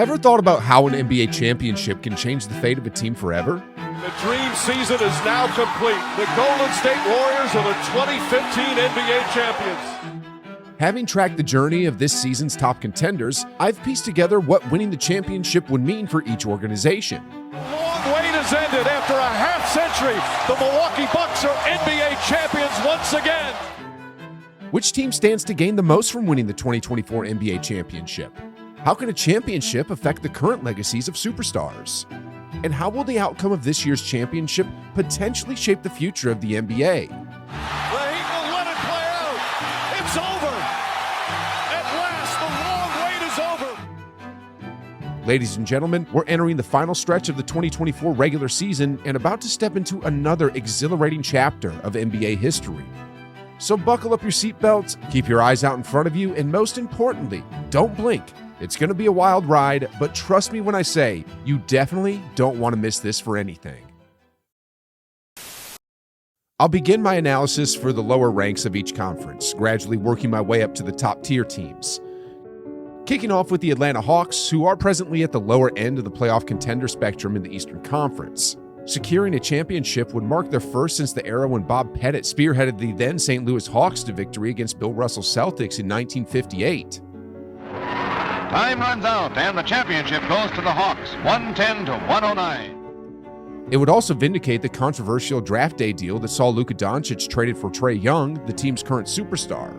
Ever thought about how an NBA championship can change the fate of a team forever? The dream season is now complete. The Golden State Warriors are the 2015 NBA champions. Having tracked the journey of this season's top contenders, I've pieced together what winning the championship would mean for each organization. Long wait has ended. After a half century, the Milwaukee Bucks are NBA champions once again. Which team stands to gain the most from winning the 2024 NBA championship? How can a championship affect the current legacies of superstars? And how will the outcome of this year's championship potentially shape the future of the NBA? The Heat will let it play out. It's over. At last, the long wait is over. Ladies and gentlemen, we're entering the final stretch of the 2024 regular season and about to step into another exhilarating chapter of NBA history. So buckle up your seatbelts, keep your eyes out in front of you, and most importantly, don't blink. It's going to be a wild ride, but trust me when I say, you definitely don't want to miss this for anything. I'll begin my analysis for the lower ranks of each conference, gradually working my way up to the top tier teams. Kicking off with the Atlanta Hawks, who are presently at the lower end of the playoff contender spectrum in the Eastern Conference. Securing a championship would mark their first since the era when Bob Pettit spearheaded the then St. Louis Hawks to victory against Bill Russell's Celtics in 1958. Time runs out, and the championship goes to the Hawks, 110 to 109. It would also vindicate the controversial draft day deal that saw Luka Doncic traded for Trae Young, the team's current superstar.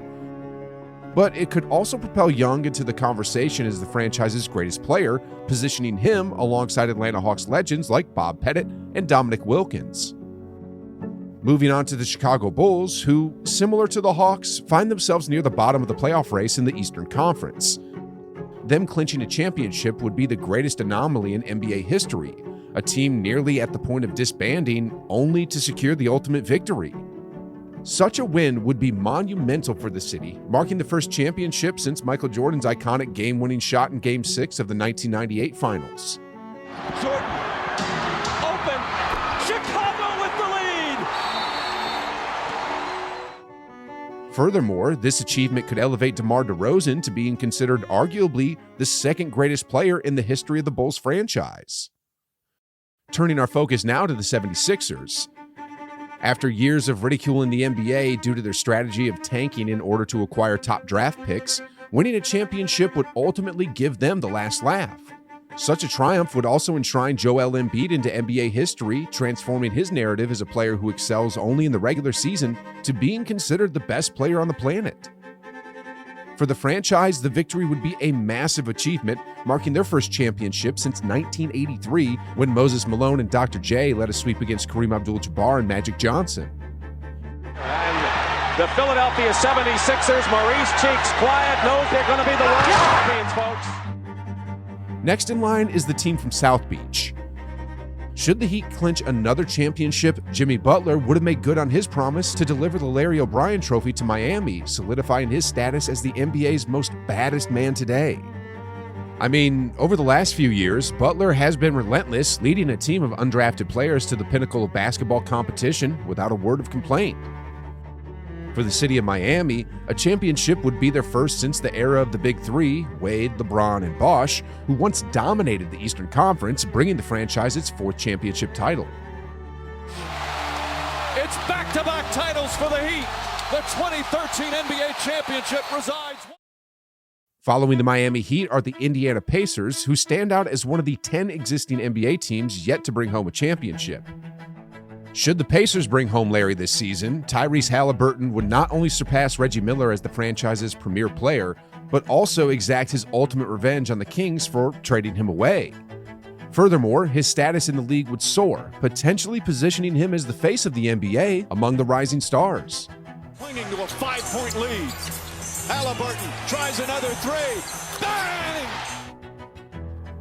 But it could also propel Young into the conversation as the franchise's greatest player, positioning him alongside Atlanta Hawks legends like Bob Pettit and Dominic Wilkins. Moving on to the Chicago Bulls, who, similar to the Hawks, find themselves near the bottom of the playoff race in the Eastern Conference. Them clinching a championship would be the greatest anomaly in NBA history, a team nearly at the point of disbanding only to secure the ultimate victory. Such a win would be monumental for the city, marking the first championship since Michael Jordan's iconic game-winning shot in Game 6 of the 1998 Finals. Jordan, open, Chicago with the lead! Furthermore, this achievement could elevate DeMar DeRozan to being considered arguably the second greatest player in the history of the Bulls franchise. Turning our focus now to the 76ers. After years of ridicule in the NBA due to their strategy of tanking in order to acquire top draft picks, winning a championship would ultimately give them the last laugh. Such a triumph would also enshrine Joel Embiid into NBA history, transforming his narrative as a player who excels only in the regular season to being considered the best player on the planet. For the franchise, the victory would be a massive achievement, marking their first championship since 1983 when Moses Malone and Dr. J led a sweep against Kareem Abdul-Jabbar and Magic Johnson. And the Philadelphia 76ers, Maurice Cheeks, quiet, knows they're going to be the world champions, folks. Next in line is the team from South Beach. Should the Heat clinch another championship, Jimmy Butler would have made good on his promise to deliver the Larry O'Brien Trophy to Miami, solidifying his status as the NBA's most baddest man today. I mean, over the last few years, Butler has been relentless, leading a team of undrafted players to the pinnacle of basketball competition without a word of complaint. For the city of Miami, a championship would be their first since the era of the Big Three, Wade, LeBron, and Bosh, who once dominated the Eastern Conference, bringing the franchise its fourth championship title. It's back-to-back titles for the Heat. The 2013 NBA championship resides. Following the Miami Heat are the Indiana Pacers, who stand out as one of the 10 existing NBA teams yet to bring home a championship. Should the Pacers bring home Larry this season, Tyrese Halliburton would not only surpass Reggie Miller as the franchise's premier player, but also exact his ultimate revenge on the Kings for trading him away. Furthermore, his status in the league would soar, potentially positioning him as the face of the NBA among the rising stars. Clinging to a 5-point lead. Halliburton tries another three. Bang!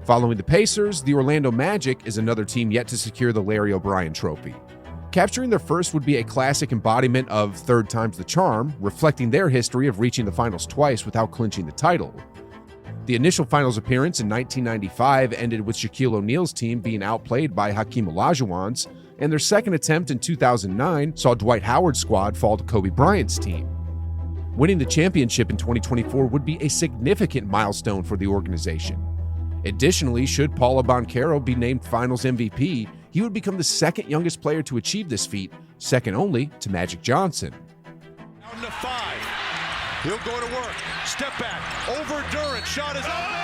Following the Pacers, the Orlando Magic is another team yet to secure the Larry O'Brien Trophy. Capturing their first would be a classic embodiment of third time's the charm, reflecting their history of reaching the finals twice without clinching the title. The initial finals appearance in 1995 ended with Shaquille O'Neal's team being outplayed by Hakeem Olajuwon's, and their second attempt in 2009 saw Dwight Howard's squad fall to Kobe Bryant's team. Winning the championship in 2024 would be a significant milestone for the organization. Additionally, should Paolo Banchero be named Finals MVP, he would become the second youngest player to achieve this feat, second only to Magic Johnson. Down to 5. He'll go to work. Step back. Over Durant. Shot is up.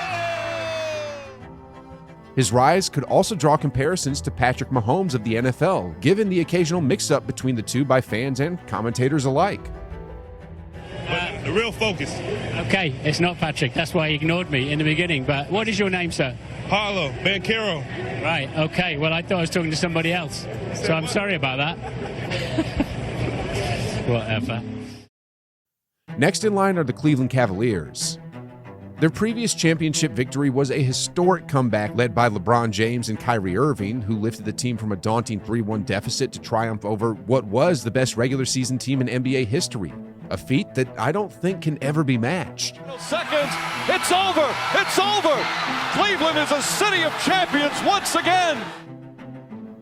His rise could also draw comparisons to Patrick Mahomes of the NFL, given the occasional mix-up between the two by fans and commentators alike. The real focus. Okay, it's not Patrick. That's why he ignored me in the beginning. But what is your name, sir? Paolo Banchero. Right, okay. Well, I thought I was talking to somebody else. So I'm sorry about that. Whatever. Next in line are the Cleveland Cavaliers. Their previous championship victory was a historic comeback led by LeBron James and Kyrie Irving, who lifted the team from a daunting 3-1 deficit to triumph over what was the best regular season team in NBA history, a feat that I don't think can ever be matched. Seconds. It's over. It's over. Cleveland is a city of champions once again.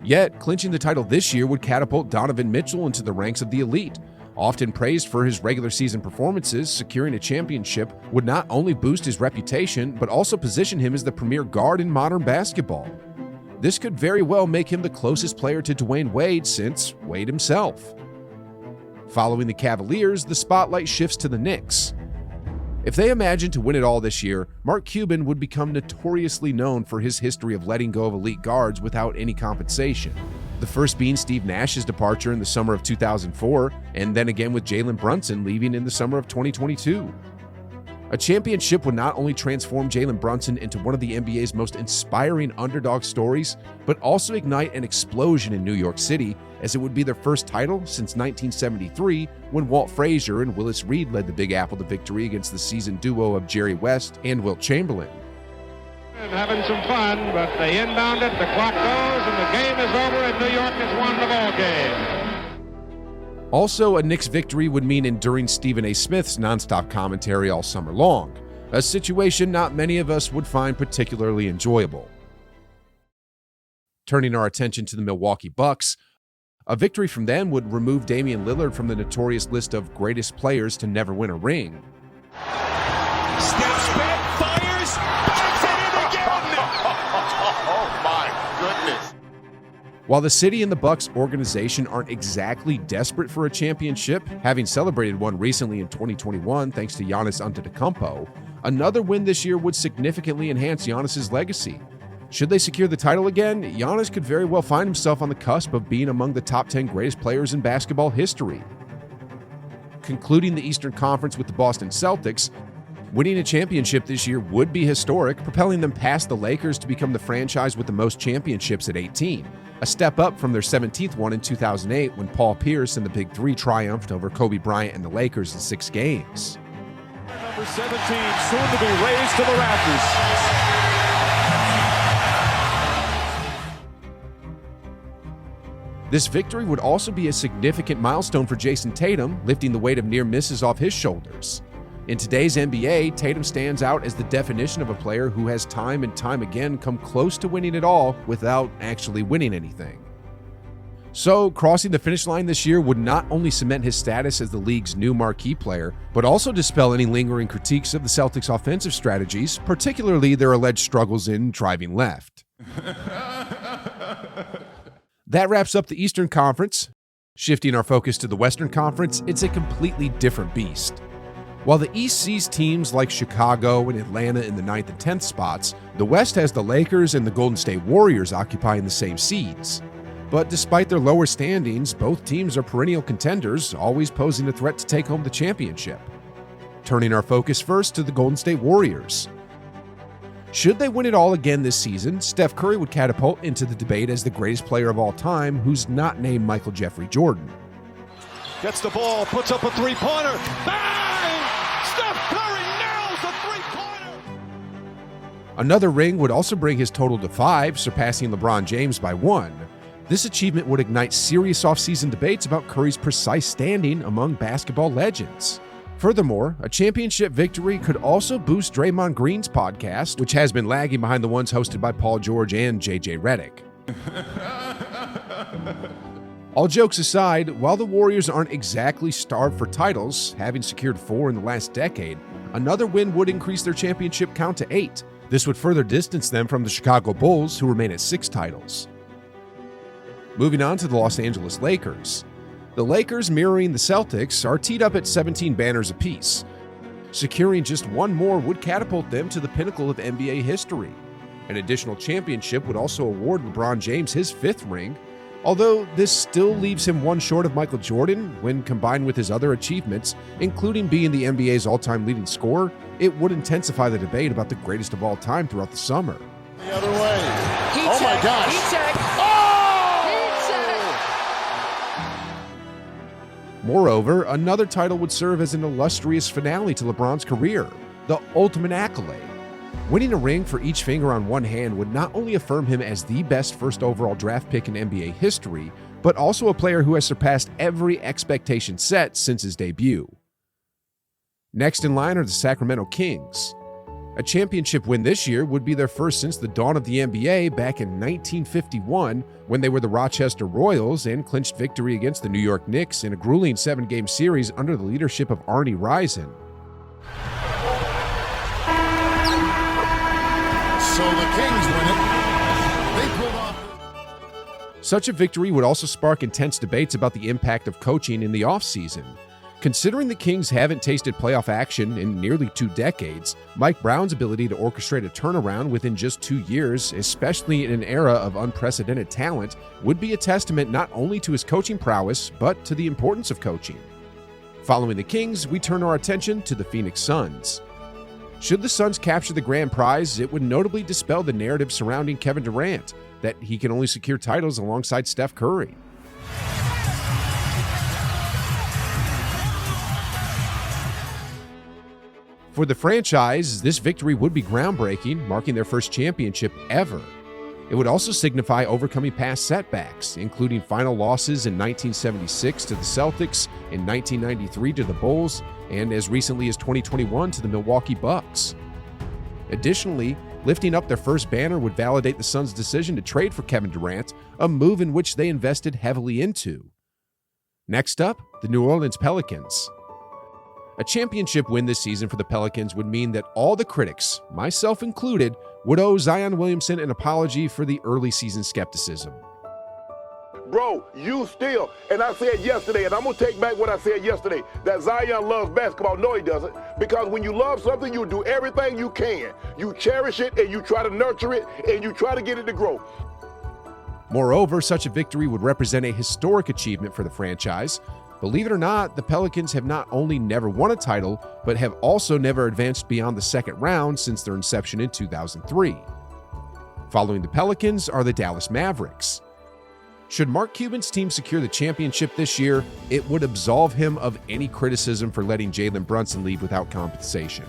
Yet, clinching the title this year would catapult Donovan Mitchell into the ranks of the elite. Often praised for his regular season performances, securing a championship would not only boost his reputation, but also position him as the premier guard in modern basketball. This could very well make him the closest player to Dwayne Wade since Wade himself. Following the Cavaliers, the spotlight shifts to the Knicks. If they imagine to win it all this year, Mark Cuban would become notoriously known for his history of letting go of elite guards without any compensation. The first being Steve Nash's departure in the summer of 2004, and then again with Jalen Brunson leaving in the summer of 2022. A championship would not only transform Jalen Brunson into one of the NBA's most inspiring underdog stories, but also ignite an explosion in New York City, as it would be their first title since 1973, when Walt Frazier and Willis Reed led the Big Apple to victory against the seasoned duo of Jerry West and Wilt Chamberlain. And having some fun, but they inbound it, the clock goes, and the game is over, and New York has won the ball game. Also, a Knicks victory would mean enduring Stephen A. Smith's nonstop commentary all summer long, a situation not many of us would find particularly enjoyable. Turning our attention to the Milwaukee Bucks, a victory from them would remove Damian Lillard from the notorious list of greatest players to never win a ring. Steps back, fires, banks it in again. Oh my goodness. While the city and the Bucks organization aren't exactly desperate for a championship, having celebrated one recently in 2021 thanks to Giannis Antetokounmpo, another win this year would significantly enhance Giannis's legacy. Should they secure the title again, Giannis could very well find himself on the cusp of being among the top 10 greatest players in basketball history. Concluding the Eastern Conference with the Boston Celtics, winning a championship this year would be historic, propelling them past the Lakers to become the franchise with the most championships at 18, a step up from their 17th one in 2008 when Paul Pierce and the Big Three triumphed over Kobe Bryant and the Lakers in 6 games. Number 17, soon to be raised to the Raptors. This victory would also be a significant milestone for Jason Tatum, lifting the weight of near misses off his shoulders. In today's NBA, Tatum stands out as the definition of a player who has time and time again come close to winning it all without actually winning anything. So, crossing the finish line this year would not only cement his status as the league's new marquee player, but also dispel any lingering critiques of the Celtics' offensive strategies, particularly their alleged struggles in driving left. That wraps up the Eastern Conference. Shifting our focus to the Western Conference, it's a completely different beast. While the East sees teams like Chicago and Atlanta in the 9th and 10th spots, the West has the Lakers and the Golden State Warriors occupying the same seeds. But despite their lower standings, both teams are perennial contenders, always posing a threat to take home the championship. Turning our focus first to the Golden State Warriors. Should they win it all again this season, Steph Curry would catapult into the debate as the greatest player of all time who's not named Michael Jeffrey Jordan. Gets the ball, puts up a three-pointer. Bang! Steph Curry nails a three-pointer! Another ring would also bring his total to 5, surpassing LeBron James by 1. This achievement would ignite serious offseason debates about Curry's precise standing among basketball legends. Furthermore, a championship victory could also boost Draymond Green's podcast, which has been lagging behind the ones hosted by Paul George and JJ Redick. All jokes aside, while the Warriors aren't exactly starved for titles, having secured 4 in the last decade, another win would increase their championship count to 8. This would further distance them from the Chicago Bulls, who remain at 6 titles. Moving on to the Los Angeles Lakers. The Lakers, mirroring the Celtics, are teed up at 17 banners apiece. Securing just one more would catapult them to the pinnacle of NBA history. An additional championship would also award LeBron James his 5th ring, although this still leaves him one short of Michael Jordan when combined with his other achievements, including being the NBA's all-time leading scorer. It would intensify the debate about the greatest of all time throughout the summer. The other way. Oh my gosh. Heat check. Moreover, another title would serve as an illustrious finale to LeBron's career, the ultimate accolade. Winning a ring for each finger on one hand would not only affirm him as the best first overall draft pick in NBA history, but also a player who has surpassed every expectation set since his debut. Next in line are the Sacramento Kings. A championship win this year would be their first since the dawn of the NBA back in 1951, when they were the Rochester Royals and clinched victory against the New York Knicks in a grueling 7-game series under the leadership of Arnie Rison. So the Kings win it. They pulled off. Such a victory would also spark intense debates about the impact of coaching in the offseason. Considering the Kings haven't tasted playoff action in nearly 2 decades, Mike Brown's ability to orchestrate a turnaround within just 2 years, especially in an era of unprecedented talent, would be a testament not only to his coaching prowess, but to the importance of coaching. Following the Kings, we turn our attention to the Phoenix Suns. Should the Suns capture the grand prize, it would notably dispel the narrative surrounding Kevin Durant, that he can only secure titles alongside Steph Curry. For the franchise, this victory would be groundbreaking, marking their first championship ever. It would also signify overcoming past setbacks, including final losses in 1976 to the Celtics, in 1993 to the Bulls, and as recently as 2021 to the Milwaukee Bucks. Additionally, lifting up their first banner would validate the Suns' decision to trade for Kevin Durant, a move in which they invested heavily into. Next up, the New Orleans Pelicans. A championship win this season for the Pelicans would mean that all the critics, myself included, would owe Zion Williamson an apology for the early season skepticism. Bro, you still, and I said yesterday, and I'm going to take back what I said yesterday, that Zion loves basketball. No, he doesn't. Because when you love something, you do everything you can. You cherish it, and you try to nurture it, and you try to get it to grow. Moreover, such a victory would represent a historic achievement for the franchise. Believe it or not, the Pelicans have not only never won a title, but have also never advanced beyond the second round since their inception in 2003. Following the Pelicans are the Dallas Mavericks. Should Mark Cuban's team secure the championship this year, it would absolve him of any criticism for letting Jalen Brunson leave without compensation.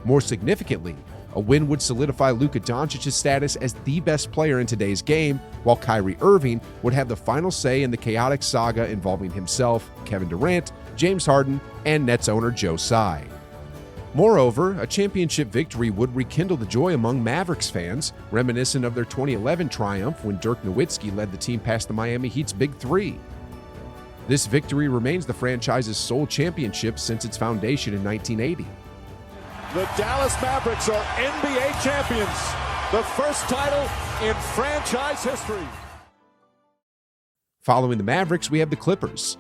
More significantly, a win would solidify Luka Doncic's status as the best player in today's game, while Kyrie Irving would have the final say in the chaotic saga involving himself, Kevin Durant, James Harden, and Nets owner Joe Tsai. Moreover, a championship victory would rekindle the joy among Mavericks fans, reminiscent of their 2011 triumph when Dirk Nowitzki led the team past the Miami Heat's Big Three. This victory remains the franchise's sole championship since its foundation in 1980. The Dallas Mavericks are NBA champions. The first title in franchise history. Following the Mavericks, we have the Clippers.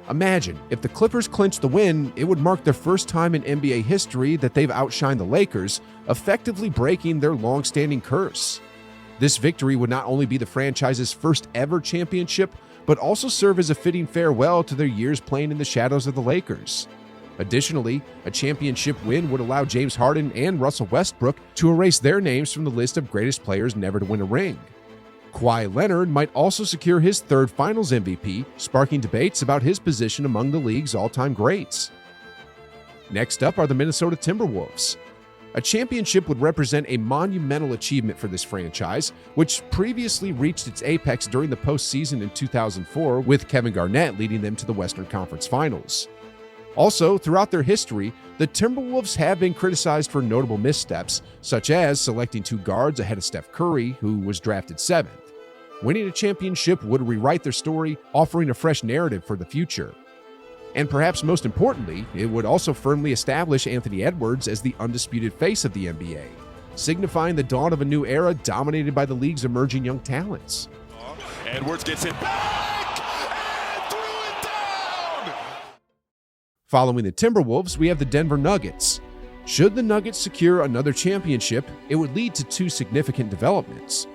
Imagine, if the Clippers clinched the win, it would mark their first time in NBA history that they've outshined the Lakers, effectively breaking their long-standing curse. This victory would not only be the franchise's first ever championship, but also serve as a fitting farewell to their years playing in the shadows of the Lakers. Additionally, a championship win would allow James Harden and Russell Westbrook to erase their names from the list of greatest players never to win a ring. Kawhi Leonard might also secure his 3rd Finals MVP, sparking debates about his position among the league's all-time greats. Next up are the Minnesota Timberwolves. A championship would represent a monumental achievement for this franchise, which previously reached its apex during the postseason in 2004, with Kevin Garnett leading them to the Western Conference Finals. Also, throughout their history, the Timberwolves have been criticized for notable missteps, such as selecting 2 guards ahead of Steph Curry, who was drafted 7th. Winning a championship would rewrite their story, offering a fresh narrative for the future. And perhaps most importantly, it would also firmly establish Anthony Edwards as the undisputed face of the NBA. signifying the dawn of a new era dominated by the league's emerging young talents. Edwards gets it back and threw it down. Following the Timberwolves, we have the Denver Nuggets. Should the Nuggets secure another championship, it would lead to two significant developments.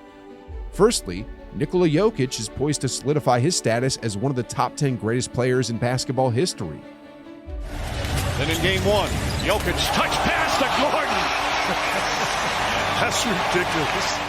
Firstly, Nikola Jokic is poised to solidify his status as one of the top 10 greatest players in basketball history. Then in game one, Jokic touch pass to Gordon. That's ridiculous.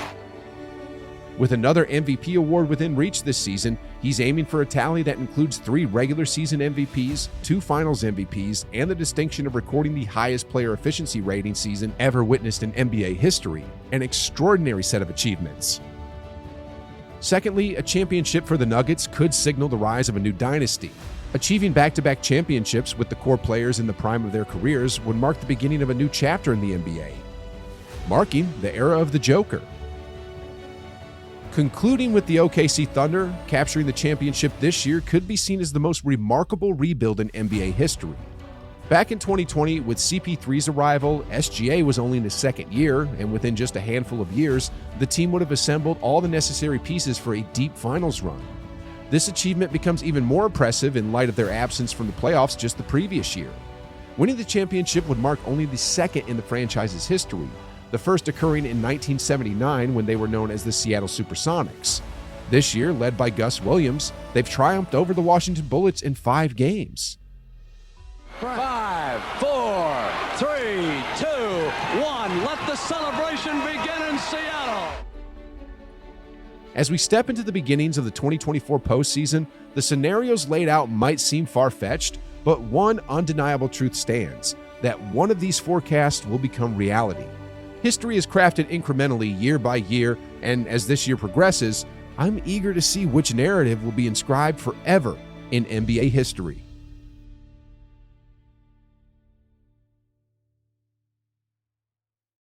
With another MVP award within reach this season, he's aiming for a tally that includes 3 regular season MVPs, 2 finals MVPs, and the distinction of recording the highest player efficiency rating season ever witnessed in NBA history, an extraordinary set of achievements. Secondly, a championship for the Nuggets could signal the rise of a new dynasty. Achieving back-to-back championships with the core players in the prime of their careers would mark the beginning of a new chapter in the NBA, marking the era of the Joker. Concluding with the OKC Thunder, capturing the championship this year could be seen as the most remarkable rebuild in NBA history. Back in 2020, with CP3's arrival, SGA was only in his second year, and within just a handful of years, the team would have assembled all the necessary pieces for a deep finals run. This achievement becomes even more impressive in light of their absence from the playoffs just the previous year. Winning the championship would mark only the second in the franchise's history, the first occurring in 1979 when they were known as the Seattle Supersonics. This year, led by Gus Williams, they've triumphed over the Washington Bullets in 5 games. 5, 4, 3, 2, 1. Let the celebration begin in Seattle. As we step into the beginnings of the 2024 postseason, the scenarios laid out might seem far-fetched, but one undeniable truth stands, that one of these forecasts will become reality. History is crafted incrementally year by year, and as this year progresses, I'm eager to see which narrative will be inscribed forever in NBA history.